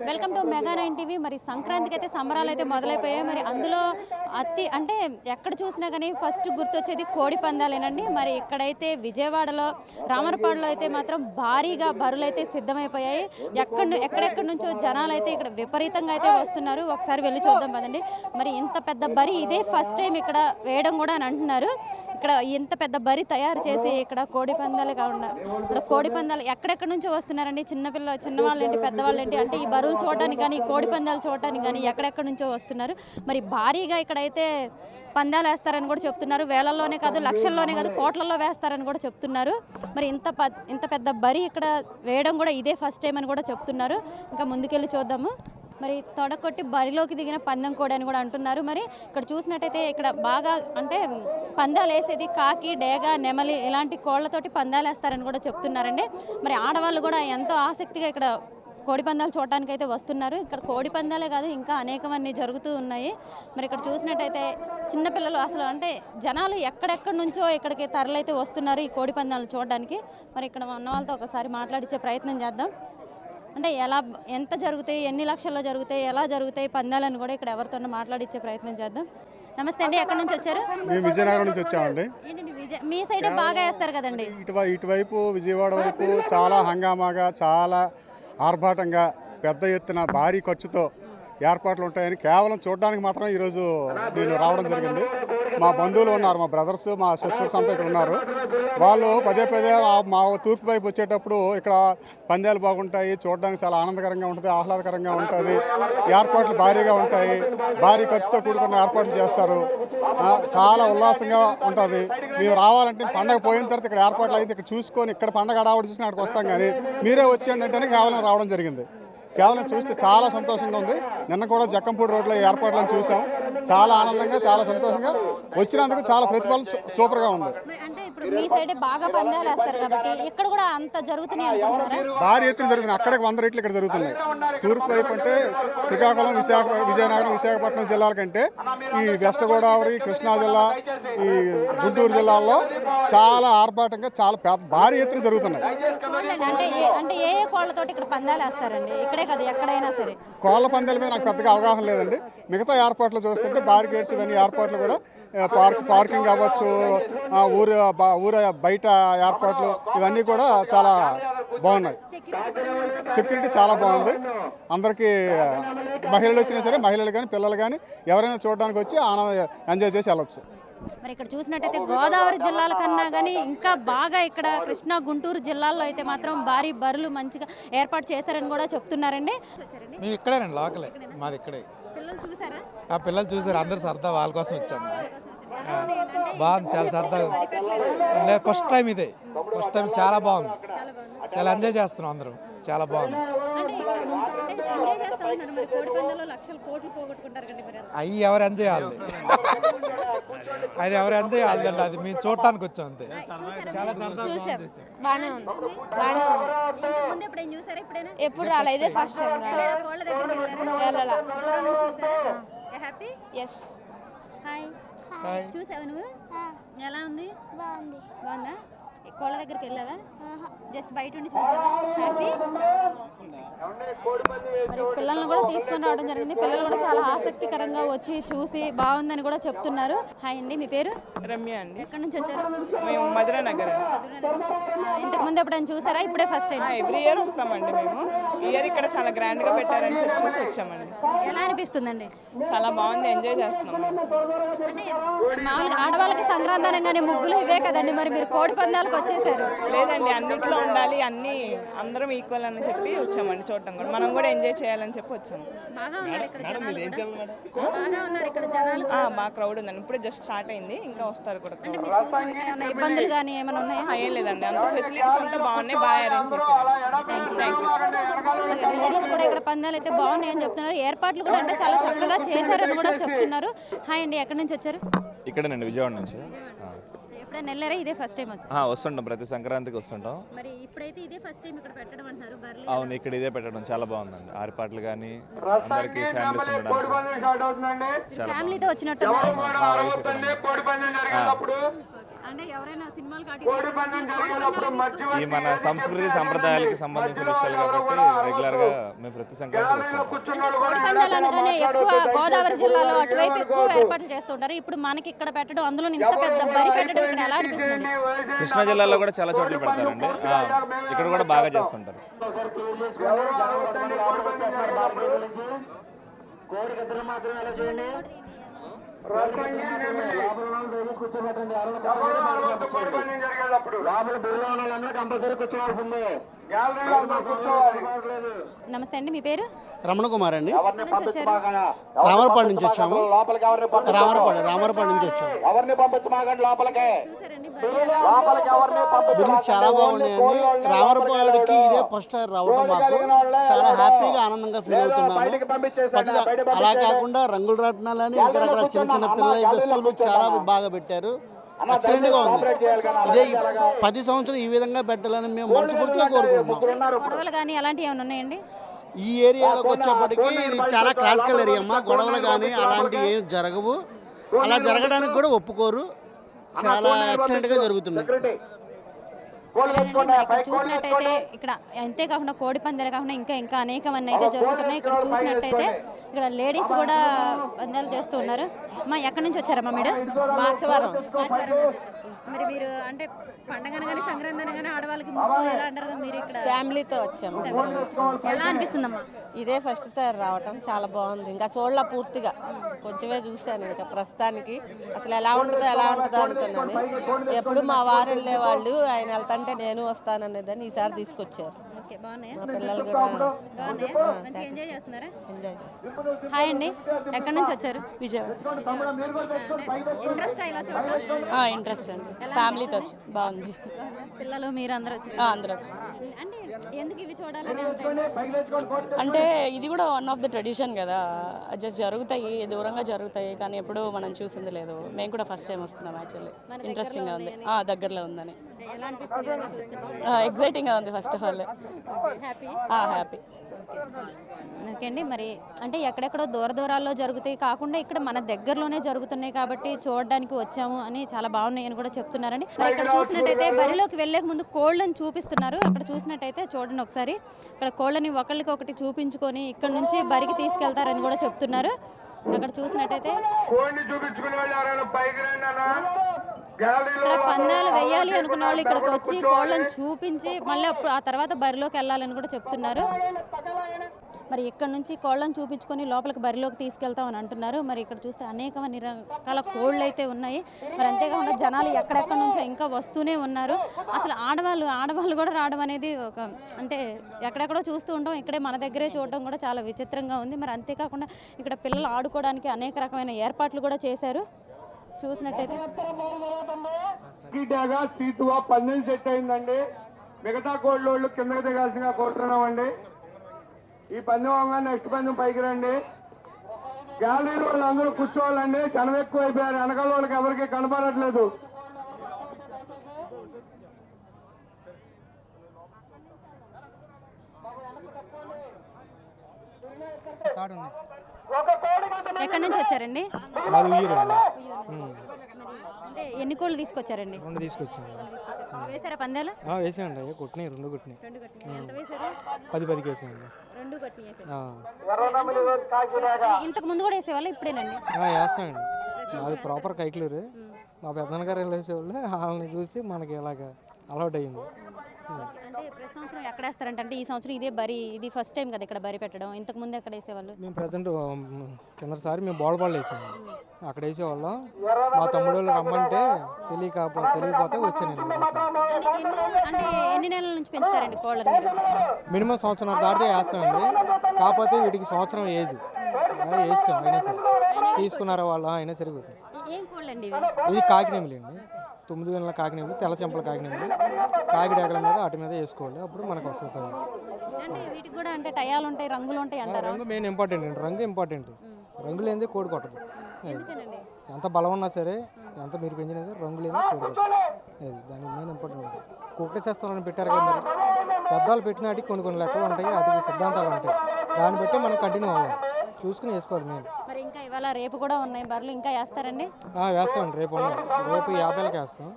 Welcome to mega 9 TV. మరి సంక్రాంతికి అయితే సంబరాలు అయితే మొదలైపోయాయి. మరి అందులో అంటే ఎక్కడ చూసినా కానీ ఫస్ట్ గుర్తొచ్చేది కోడి పందాలేనండి. మరి ఇక్కడైతే విజయవాడలో రామరపాడులో అయితే మాత్రం భారీగా బరులు అయితే సిద్ధమైపోయాయి. ఎక్కడెక్కడి నుంచో జనాలు అయితే ఇక్కడ విపరీతంగా అయితే వస్తున్నారు. ఒకసారి వెళ్ళి చూద్దాం పదండి. మరి ఇంత పెద్ద బరి ఇదే ఫస్ట్ టైం ఇక్కడ వేయడం కూడా అని అంటున్నారు. ఇక్కడ ఇంత పెద్ద బరి తయారు చేసి ఇక్కడ కోడి పందాలు కాకుండా ఇక్కడ కోడి పందాలు ఎక్కడెక్కడి నుంచో వస్తున్నారండి. చిన్నవాళ్ళేంటి పెద్దవాళ్ళేంటి అంటే ఈ బరువులు చూడడానికి కానీ ఈ కోడి పందాలు చూడడానికి కానీ ఎక్కడెక్కడి నుంచో వస్తున్నారు. మరి భారీగా ఇక్కడైతే పందాలు వేస్తారని కూడా చెప్తున్నారు. వేలల్లోనే కాదు లక్షల్లోనే కాదు కోట్లలో వేస్తారని కూడా చెప్తున్నారు. మరి ఇంత పెద్ద బరి ఇక్కడ వేయడం కూడా ఇదే ఫస్ట్ టైం అని కూడా చెప్తున్నారు. ఇంకా ముందుకెళ్ళి చూద్దాము. మరి తొడకొట్టి బరిలోకి దిగిన పందెం కోడి అని కూడా అంటున్నారు. మరి ఇక్కడ చూసినట్టయితే ఇక్కడ బాగా అంటే పందాలు వేసేది కాకి, డేగ, నెమలి ఇలాంటి కోళ్లతోటి పందాలు వేస్తారని కూడా చెప్తున్నారండి. మరి ఆడవాళ్ళు కూడా ఎంతో ఆసక్తిగా ఇక్కడ కోడి పందాలు చూడటానికి అయితే వస్తున్నారు. ఇక్కడ కోడి పందాలే కాదు ఇంకా అనేకమన్నీ జరుగుతూ ఉన్నాయి. మరి ఇక్కడ చూసినట్టయితే చిన్నపిల్లలు అసలు అంటే జనాలు ఎక్కడెక్కడి నుంచో ఇక్కడికి తరలైతే వస్తున్నారు ఈ కోడి పందాలు చూడడానికి. మరి ఇక్కడ ఉన్న వాళ్ళతో ఒకసారి మాట్లాడించే ప్రయత్నం చేద్దాం. అంటే ఎంత జరుగుతాయి, ఎన్ని లక్షల్లో జరుగుతాయి, ఎలా జరుగుతాయి పందాలని కూడా ఇక్కడ ఎవరితోనో మాట్లాడించే ప్రయత్నం చేద్దాం. నమస్తే అండి, ఎక్కడి నుంచి వచ్చారు? మేము విజయనగరం నుంచి వచ్చామండి. మీ సైడ్ బాగా వేస్తారు కదండి. ఇటువైపు విజయవాడ వైపు చాలా హంగామాగా, చాలా ఆర్భాటంగా, పెద్ద ఎత్తున భారీ ఖర్చుతో ఏర్పాట్లు ఉంటాయని కేవలం చూడడానికి మాత్రం ఈరోజు నేను రావడం జరిగింది. మా బంధువులు ఉన్నారు, మా బ్రదర్స్, మా సిస్టర్స్ అంతా ఇక్కడ ఉన్నారు. వాళ్ళు పదే మా తూర్పు వైపు వచ్చేటప్పుడు ఇక్కడ పందాలు బాగుంటాయి, చూడడానికి చాలా ఆనందకరంగా ఉంటుంది, ఆహ్లాదకరంగా ఉంటుంది, ఏర్పాట్లు భారీగా ఉంటాయి, భారీ ఖర్చుతో కూడుకున్న ఏర్పాట్లు చేస్తారు, చాలా ఉల్లాసంగా ఉంటుంది. మేము రావాలంటే పండగ పోయిన తర్వాత ఇక్కడ ఏర్పాట్లు అయితే ఇక్కడ చూసుకొని ఇక్కడ పండగ హడావుడి చూసుకుని అక్కడికి వస్తాం. కానీ మీరే వచ్చేయండి అంటేనే కేవలం రావడం జరిగింది. కేవలం చూస్తే చాలా సంతోషంగా ఉంది. నిన్న కూడా జక్కంపూడి రోడ్లో ఏర్పాట్లను చూసాం, చాలా ఆనందంగా, చాలా సంతోషంగా వచ్చినందుకు చాలా ప్రతిఫలం సూపర్గా ఉంది. అంటే ఇప్పుడు మీ సైడ్ బాగా పందాలు వేస్తారు కాబట్టి ఇక్కడ కూడా అంత జరుగుతున్నాయి అనుకుంటున్నారా? భారీ ఎత్తున జరుగుతున్నాయి, అక్కడికి 100 రెట్లు ఇక్కడ జరుగుతున్నాయి. తూర్పు వైపు అంటే శ్రీకాకుళం, విజయనగరం, విశాఖపట్నం జిల్లాల కంటే ఈ వెస్ట్ గోదావరి, కృష్ణా జిల్లా, ఈ గుంటూరు జిల్లాల్లో చాలా ఆర్భాటంగా చాలా భారీ ఎత్తున జరుగుతున్నాయి. అంటే ఏ కోళ్లతోటి ఇక్కడ పందాలు వేస్తారండి? ఇక్కడే కాదు ఎక్కడైనా సరే. కోళ్ల పందాల మీద నాకు పెద్దగా అవగాహన లేదండి. మిగతా ఏర్పాట్లు చూస్తుంటే బారికేడ్స్ ఇవన్నీ ఏర్పాట్లు కూడా పార్కింగ్ అవ్వచ్చు, ఊరు బయట ఏర్పాట్లు ఇవన్నీ కూడా చాలా బాగున్నాయి. సెక్యూరిటీ చాలా బాగుంది. అందరికీ మహిళలు వచ్చినా సరే, మహిళలు కానీ పిల్లలు కానీ ఎవరైనా చూడడానికి వచ్చి ఎంజాయ్ చేసి వెళ్ళొచ్చు. మరి ఇక్కడ చూసినట్టయితే గోదావరి జిల్లాల కన్నా కానీ ఇంకా బాగా ఇక్కడ కృష్ణా, గుంటూరు జిల్లాల్లో అయితే మాత్రం భారీ బరులు మంచిగా ఏర్పాటు చేశారని కూడా చెప్తున్నారండి. మేము ఇక్కడేనండి, లోకలే, మాది ఇక్కడే. పిల్లలు చూసారు, అందరు సరదా వాళ్ళ కోసం వచ్చాము. బాగుంది, చాలా సరదాగా. లేదు, ఫస్ట్ టైం ఇదే, ఫస్ట్ టైం చాలా బాగుంది, చాలా ఎంజాయ్ చేస్తున్నాం అందరం, చాలా బాగుంది. అవి ఎవరు ఎంజాయ్ చేయాలి, అది ఎవరు ఎంజాయ్ చేయాలండి, అది మేము చూడటానికి వచ్చాం అంతే. చాలా చూసాం, బాగానే ఉంది, బాగానే ఉంది. ఎప్పుడు రాలే, ఇదే ఫస్ట్ టైం వెళ్ళాలా. చూసావు నువ్వు? ఎలా ఉంది? బాగుందా? కోళ్ళ దగ్గరికి వెళ్ళావా? జస్ట్ బయట ఉండి చూసావా? హ్యాపీ? మరి పిల్లల్ని కూడా తీసుకొని రావడం జరిగింది. పిల్లలు కూడా చాలా ఆసక్తికరంగా వచ్చి చూసి బాగుందని కూడా చెప్తున్నారు. హాయ్ అండి, మీ పేరు? రమ్య అండి. ఎక్కడి నుంచి వచ్చారు? మేము మధురా నగర్. ఇంతకు ముందు ఎప్పుడైనా చూసారా? ఇప్పుడే ఫస్ట్ టైం? ఎవ్రీ ఇయర్ వస్తామండి మేము. ఈ ఇయర్ ఇక్కడ చాలా గ్రాండ్ గా పెట్టారని చెప్పి చూసి వచ్చామండి. ఎలా అనిపిస్తుందండి? చాలా బాగుంది, ఎంజాయ్ చేస్తున్నాం. అంటే మామూలుగా ఆడవాళ్ళకి సంక్రాంతి ముగ్గులు ఇవే కదండి, మరి మీరు కోడి పందాలకు వచ్చేసారు? లేదండి, అన్నిట్లో ఉండాలి, అన్ని అందరం ఈక్వల్ అని చెప్పి వచ్చామండి చూడటం కూడా. మనం కూడా ఎంజాయ్ చేయాలని చెప్పి వచ్చాము. బాగా ఉన్నారు ఇక్కడ జనాలు. బాగా క్రౌడ్ ఉందండి, ఇప్పుడే జస్ట్ స్టార్ట్ అయింది, ఇంకా వస్తారు కూడా. ఇబ్బందులు కానీ ఏమైనా ఉన్నాయా? ఏం లేదండి, అంత ఫెసిలిటీస్ అంతా బాగున్నాయి, బాగా అరేంజ్ చేశారు. లేడీస్ కూడా ఇక్కడ పందాలు అయితే బాగున్నాయి అని చెప్తున్నారు. ఏర్పాట్లు కూడా అంటే చాలా చక్కగా చేశారని కూడా చెప్తున్నారు. హాయ్ అండి, ఎక్కడి నుంచి వచ్చారు? ఇక్కడేనండి, విజయవాడ నుంచి. ఎప్పుడైనా వెళ్ళారా? ఇదే ఫస్ట్ టైం వస్తుంటాం, ప్రతి సంక్రాంతికి వస్తుంటాం. మరి ఇప్పుడైతే ఇదే ఫస్ట్ టైం ఇక్కడ పెట్టడం అంటున్నారు. అవును, ఇక్కడ ఇదే పెట్టడం చాలా బాగుందండి. ఆరిపాటలు కానీ అందరికి ఫ్యామిలీస్ ఉండడానికి ఫ్యామిలీతో వచ్చినట్టు. అంటే ఎవరైనా సినిమాలు ఈ మన సంస్కృతి సంప్రదాయాలకి సంబంధించిన విషయాలు కాబట్టి రెగ్యులర్గా మేము ప్రతి సంక్రాంతికి వస్తుంటాం. పందాలు అనగానే ఎక్కువ గోదావరి జిల్లాలో అటువైపు ఎక్కువ ఏర్పాట్లు చేస్తుంటారు. ఇప్పుడు మనకి ఇక్కడ పెట్టడం, అందులో ఇంత పెద్ద బరి పెట్టడం ఇక్కడ ఎలా అనిపిస్తుంది? కృష్ణా జిల్లాలో కూడా చాలా చోట్ల పెడతారండి. ఇక్కడ కూడా బాగా చేస్తుంటారు. నమస్తే అండి, మీ పేరు? రమణ కుమార్ అండి. ఎక్కడి నుంచి వచ్చారు? రామరపాడు నుంచి వచ్చాము. రామరపాడు నుంచి వచ్చాము. చూసారండి బిర్లు చాలా బాగున్నాయండి. రామరపాడుకి ఇదే ఫస్ట్ టైం రావడం మాకు చాలా హ్యాపీగా ఆనందంగా ఫీల్ అవుతున్నాము. అలా కాకుండా రంగుల రాట్నాలని ఇంకా రకరకాల చిన్న చిన్న పిల్లల వస్తువులు చాలా బాగా పెట్టారు. ఎక్సలెంట్ గా ఉంది. ఇదే 10 సంవత్సరం ఈ విధంగా పెట్టాలని మేము మనస్ఫూర్తిగా కోరుకుంటున్నాం. గొడవలు కానీ అలాంటివి ఏమైనా ఉన్నాయండి? ఈ ఏరియాలోకి వచ్చేప్పటికి ఇది చాలా క్లాసికల్ ఏరియా అమ్మా. గొడవలు కానీ అలాంటివి ఏం జరగవు. అలా జరగడానికి కూడా ఒప్పుకోరు. చాలా ఎక్సలెంట్ గా జరుగుతున్నాయి. ఇక్కడ చూసినట్టయితే ఇక్కడ అంతేకాకుండా కోడి పందాలు కాకుండా ఇంకా అనేకమన్నీ అయితే జరుగుతున్నాయి. ఇక్కడ చూసినట్టయితే ఇక్కడ లేడీస్ కూడా పందాలు చేస్తూ ఉన్నారు. అమ్మా, ఎక్కడి నుంచి వచ్చారమ్మా మీరు? మాచవరం. మరి మీరు అంటే పండగ అనగానే సంక్రాంతి అనగానే ఆడవాళ్ళకి ముగ్గులు ఎలా అంటారు కదా, మీరు ఇక్కడ ఫ్యామిలీతో వచ్చాము. ఎలా అనిపిస్తుందమ్మా? ఇదే ఫస్ట్ సారి రావటం చాలా బాగుంది. ఇంకా చూడలా పూర్తిగా, కొంచెమే చూశాను. ఇంకా ప్రస్తుతానికి అసలు ఎలా ఉంటుందో అనుకున్నాను. ఎప్పుడు మా వారు వెళ్ళేవాళ్ళు, ఆయన వెళ్తాంటే నేను వస్తాననేదని ఈసారి తీసుకొచ్చారు. మా పిల్లలు కూడా ఎంజాయ్ చేస్తున్నారా? ఎంజాయ్ చేస్తారు. హాయ్ అండి, ఎక్కడి నుంచి వచ్చారు? విజయవాడ. ఇంట్రెస్ట్ ఇలా చూడటం? ఇంట్రెస్ట్ అండి, ఫ్యామిలీతో వచ్చి బాగుంది. పిల్లలు మీరు అందరూ వచ్చారు? అందరూ వచ్చి. అంటే ఎందుకు ఇవి చూడాలని అంటే ఇది కూడా వన్ ఆఫ్ ద ట్రెడిషన్ కదా, జస్ట్ జరుగుతాయి, దూరంగా జరుగుతాయి, కానీ ఎప్పుడూ మనం చూసింది లేదు. మేము కూడా ఫస్ట్ టైం వస్తున్నాం. యాక్చువల్లీ ఇంట్రెస్టింగ్గా ఉంది. దగ్గరలో ఉందని ఎలా అనిపిస్తుంది? ఎగ్జైటింగ్గా ఉంది. First of all happy. Okay అండి, మరి అంటే ఎక్కడెక్కడో దూరాల్లో జరుగుతాయి కాకుండా ఇక్కడ మన దగ్గరలోనే జరుగుతున్నాయి కాబట్టి చూడడానికి వచ్చాము అని చాలా బాగున్నాయి అని కూడా చెప్తున్నారండి. మరి ఇక్కడ చూసినట్టయితే బరిలోకి వెళ్ళే ముందు కోళ్ళని చూపిస్తున్నారు. అక్కడ చూసినట్టయితే చూడండి ఒకసారి, ఇక్కడ కోళ్ళని ఒకళ్ళకి ఒకటి చూపించుకొని ఇక్కడ నుంచి బరికి తీసుకెళ్తారని కూడా చెప్తున్నారు. అక్కడ చూసినట్టయితే ఇక్కడ పందాలు వేయాలి అనుకున్న వాళ్ళు ఇక్కడికి వచ్చి కోళ్ళని చూపించి మళ్ళీ అప్పుడు ఆ తర్వాత బరిలోకి వెళ్ళాలని కూడా చెప్తున్నారు. మరి ఇక్కడ నుంచి కోళ్ళని చూపించుకొని లోపలికి బరిలోకి తీసుకెళ్తామని అంటున్నారు. మరి ఇక్కడ చూస్తే అనేకమైన రకాల కోళ్ళు అయితే ఉన్నాయి. మరి అంతేకాకుండా జనాలు ఎక్కడెక్కడ నుంచో ఇంకా వస్తూనే ఉన్నారు. అసలు ఆడవాళ్ళు కూడా రావడం అనేది ఒక అంటే ఎక్కడెక్కడో చూస్తూ ఉంటాం, ఇక్కడే మన దగ్గరే చూడడం కూడా చాలా విచిత్రంగా ఉంది. మరి అంతేకాకుండా ఇక్కడ పిల్లలు ఆడుకోవడానికి అనేక రకమైన ఏర్పాట్లు కూడా చేశారు. చూసినట్టయితే పందెం సెట్ అయిందండి. మిగతా కోళ్ళు కిందకి దిగాల్సిందిగా కోరుతున్నామండి. ఈ పందెం అవగా నెక్స్ట్ పందెం పైకి రండి. గ్యాలరీ వాళ్ళు అందరూ కూర్చోవాలండి. జనం ఎక్కువ అయిపోయారు, వెనకాల వాళ్ళకి ఎవరికి కనపడట్లేదు. ఎక్కడి నుంచి వచ్చారండి? అంటే ఎన్ని కోళ్ళు తీసుకొచ్చారండి? 2 తీసుకొచ్చాను. వేసారా పందాలు? వేసానండి, కొట్టినాయి, 2 కొట్టినాయి. ఎంత వేసారు? 10 కేసాను. 2 కొట్టినాయి. ఇంతకు ముందు కూడా వేసేవాళ్ళ ఇప్పుడేనండి? వేస్తానండి. అది ప్రాపర్ కైక్లూరు. మా పెద్దనాన్నగారు వేసేవాళ్ళు, వాళ్ళని చూసి మనకి ఇలాగ అలవాటు అయ్యింది. అంటే ప్రతి సంవత్సరం ఎక్కడ వేస్తారంటే, అంటే ఈ సంవత్సరం ఇది ఫస్ట్ టైం కదా ఇక్కడ బరి పెట్టడం, ఇంతకు ముందు ఎక్కడ వేసేవాళ్ళు? మేము ప్రజెంట్ కిందసారి మేము బాల్ వేసాము, అక్కడ వేసేవాళ్ళం. మా తమ్ముడు వాళ్ళు రమ్మంటే తెలియకపోతే వచ్చాను నేను. అంటే ఎన్ని నెలల నుంచి పెంచుతారండి కోళ్ళని? మినిమం సంవత్సరం దాటితే వేస్తామండి. కాకపోతే వీటికి సంవత్సరం ఏజ్ వేస్తాం. అయినా సరే తీసుకున్నారా వాళ్ళు అయినా సరే. ఏం కోళ్ళండి ఇది కాకినేమిలి అండి, 9 నెలల కాకినేమిలి, తెల్ల చెంపల కాకినేమిలి. కాకిడేగల మీద వాటి మీద వేసుకోవాలి, అప్పుడు మనకు వస్తుంది పని. అంటే వీటికి కూడా అంటే టయాలు ఉంటాయి, రంగులు ఉంటాయి అంటారు. రంగు మెయిన్ ఇంపార్టెంట్ అండి, రంగు ఇంపార్టెంట్. రంగు లేనిదే కోడి కొట్టదు. ఎంత బలం ఉన్నా సరే, ఎంత మీరు పెంచినా సరే రంగు లేనిదే కోడి కొట్టదు. దాని మెయిన్ ఇంపార్టెంట్. కుక్కటి శాస్త్రాలను పెట్టారు కదా మరి, పెద్దవాళ్ళు పెట్టిన వాటికి కొన్ని లెక్కలు ఉంటాయి, వాటికి సిద్ధాంతాలు ఉంటాయి. దాన్ని బట్టి మనం కంటిన్యూ అవ్వాలి, చూసుకుని వేసుకోవాలి మెయిన్. మరి ఇంకా ఇవాళ రేపు కూడా ఉన్నాయి బర్రెలు, ఇంకా వేస్తారండి? వేస్తాం, రేపు ఉన్నాయి. రేపు 50కి వేస్తాం.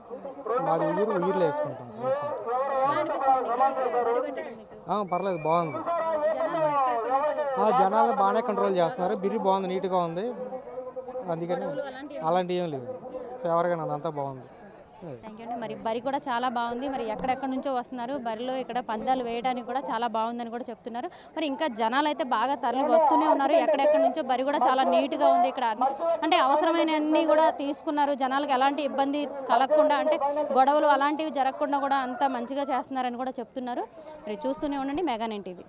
మాది ఊర్లో వేసుకుంటాం. పర్లేదు, బాగుంది. జనాలు బాగానే కంట్రోల్ చేస్తున్నారు. బిర్రి బాగుంది, నీట్గా ఉంది. అందుకని అలాంటివి ఏం లేవు. ఫేవర్గా అదంతా బాగుంది. థ్యాంక్ యూ అండి. మరి బరి కూడా చాలా బాగుంది. మరి ఎక్కడెక్కడి నుంచో వస్తున్నారు బరిలో, ఇక్కడ పందాలు వేయడానికి కూడా చాలా బాగుందని కూడా చెప్తున్నారు. మరి ఇంకా జనాలు అయితే బాగా తరలి వస్తూనే ఉన్నారు. ఎక్కడెక్కడి నుంచో బరి కూడా చాలా నీట్గా ఉంది. ఇక్కడ అంటే అవసరమైన అన్నీ కూడా తీసుకున్నారు. జనాలకు ఎలాంటి ఇబ్బంది కలగకుండా, అంటే గొడవలు అలాంటివి జరగకుండా కూడా అంత మంచిగా చేస్తున్నారని కూడా చెప్తున్నారు. మరి చూస్తూనే ఉండండి మెగా 9 టీవీ.